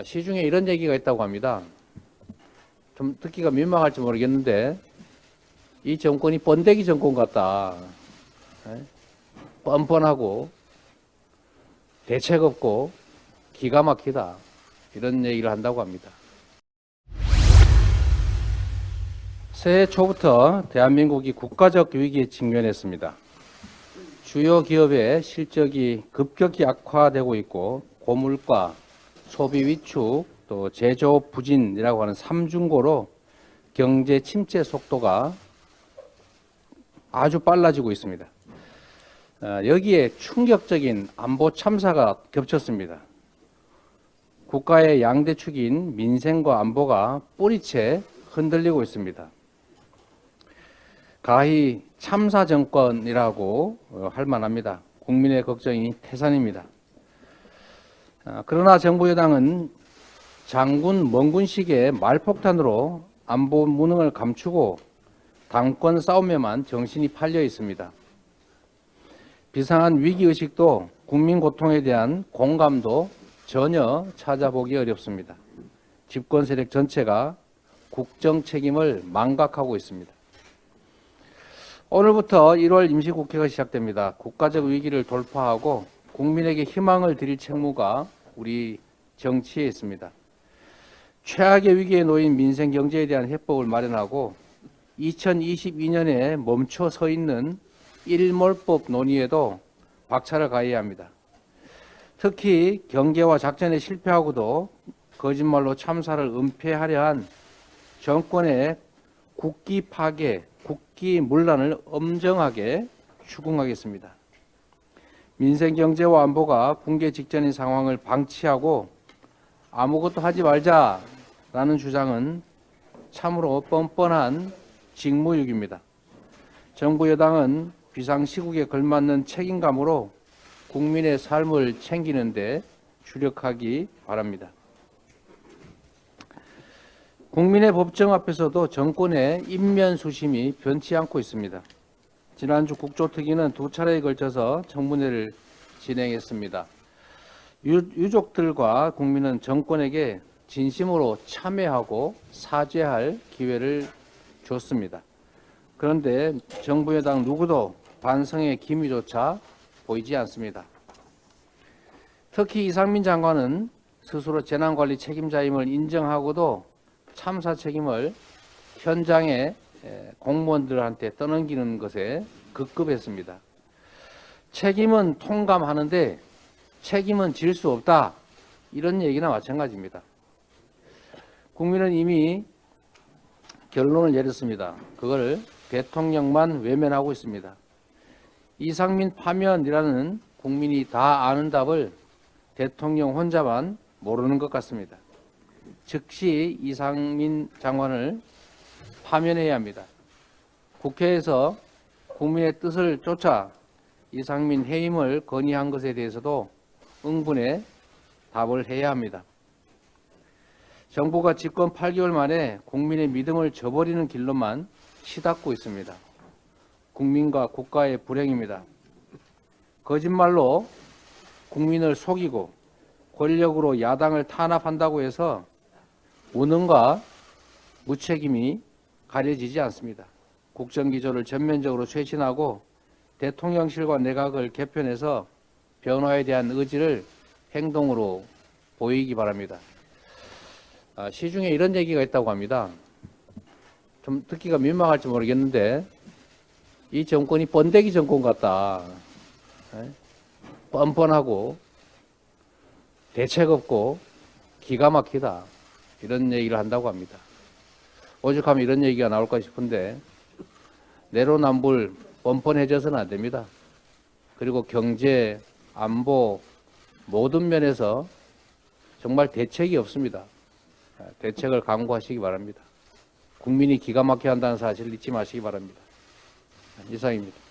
시중에 이런 얘기가 있다고 합니다. 좀 듣기가 민망할지 모르겠는데 이 정권이 번데기 정권 같다. 뻔뻔하고 대책 없고 기가 막히다. 이런 얘기를 한다고 합니다. 새해 초부터 대한민국이 국가적 위기에 직면했습니다. 주요 기업의 실적이 급격히 악화되고 있고 고물가, 소비 위축, 또 제조업 부진이라고 하는 삼중고로 경제 침체 속도가 아주 빨라지고 있습니다. 여기에 충격적인 안보 참사가 겹쳤습니다. 국가의 양대축인 민생과 안보가 뿌리채 흔들리고 있습니다. 가히 참사 정권이라고 할 만합니다. 국민의 걱정이 태산입니다. 그러나 정부 여당은 장군 멍군식의 말폭탄으로 안보 무능을 감추고 당권 싸움에만 정신이 팔려 있습니다. 비상한 위기의식도 국민 고통에 대한 공감도 전혀 찾아보기 어렵습니다. 집권 세력 전체가 국정 책임을 망각하고 있습니다. 오늘부터 1월 임시국회가 시작됩니다. 국가적 위기를 돌파하고 국민에게 희망을 드릴 책무가 우리 정치에 있습니다. 최악의 위기에 놓인 민생 경제에 대한 해법을 마련하고 2022년에 멈춰 서 있는 일몰법 논의에도 박차를 가해야 합니다. 특히 경계와 작전에 실패하고도 거짓말로 참사를 은폐하려 한 정권의 국기 파괴, 국기 문란을 엄정하게 추궁하겠습니다. 민생 경제와 안보가 붕괴 직전인 상황을 방치하고 아무것도 하지 말자라는 주장은 참으로 뻔뻔한 직무유기입니다. 정부 여당은 비상시국에 걸맞는 책임감으로 국민의 삶을 챙기는 데 주력하기 바랍니다. 국민의 법정 앞에서도 정권의 인면수심이 변치 않고 있습니다. 지난주 국조특위는 2차례에 걸쳐서 청문회를 진행했습니다. 유족들과 국민은 정권에게 진심으로 참회하고 사죄할 기회를 줬습니다. 그런데 정부 여당 누구도 반성의 기미조차 보이지 않습니다. 특히 이상민 장관은 스스로 재난관리 책임자임을 인정하고도 참사 책임을 현장의 공무원들한테 떠넘기는 것에 급급했습니다. 책임은 통감하는데 책임은 질 수 없다. 이런 얘기나 마찬가지입니다. 국민은 이미 결론을 내렸습니다. 그걸 대통령만 외면하고 있습니다. 이상민 파면이라는 국민이 다 아는 답을 대통령 혼자만 모르는 것 같습니다. 즉시 이상민 장관을 파면해야 합니다. 국회에서 국민의 뜻을 쫓아 이상민 해임을 건의한 것에 대해서도 응분의 답을 해야 합니다. 정부가 집권 8개월 만에 국민의 믿음을 저버리는 길로만 치닫고 있습니다. 국민과 국가의 불행입니다. 거짓말로 국민을 속이고 권력으로 야당을 탄압한다고 해서 무능과 무책임이 가려지지 않습니다. 국정기조를 전면적으로 쇄신하고 대통령실과 내각을 개편해서 변화에 대한 의지를 행동으로 보이기 바랍니다. 시중에 이런 얘기가 있다고 합니다. 좀 듣기가 민망할지 모르겠는데 이 정권이 번데기 정권 같다. 뻔뻔하고 대책 없고 기가 막히다. 이런 얘기를 한다고 합니다. 오죽하면 이런 얘기가 나올까 싶은데 내로남불 뻔뻔해져서는 안 됩니다. 그리고 경제, 안보 모든 면에서 정말 대책이 없습니다. 대책을 강구하시기 바랍니다. 국민이 기가 막혀 한다는 사실을 잊지 마시기 바랍니다. 이상입니다.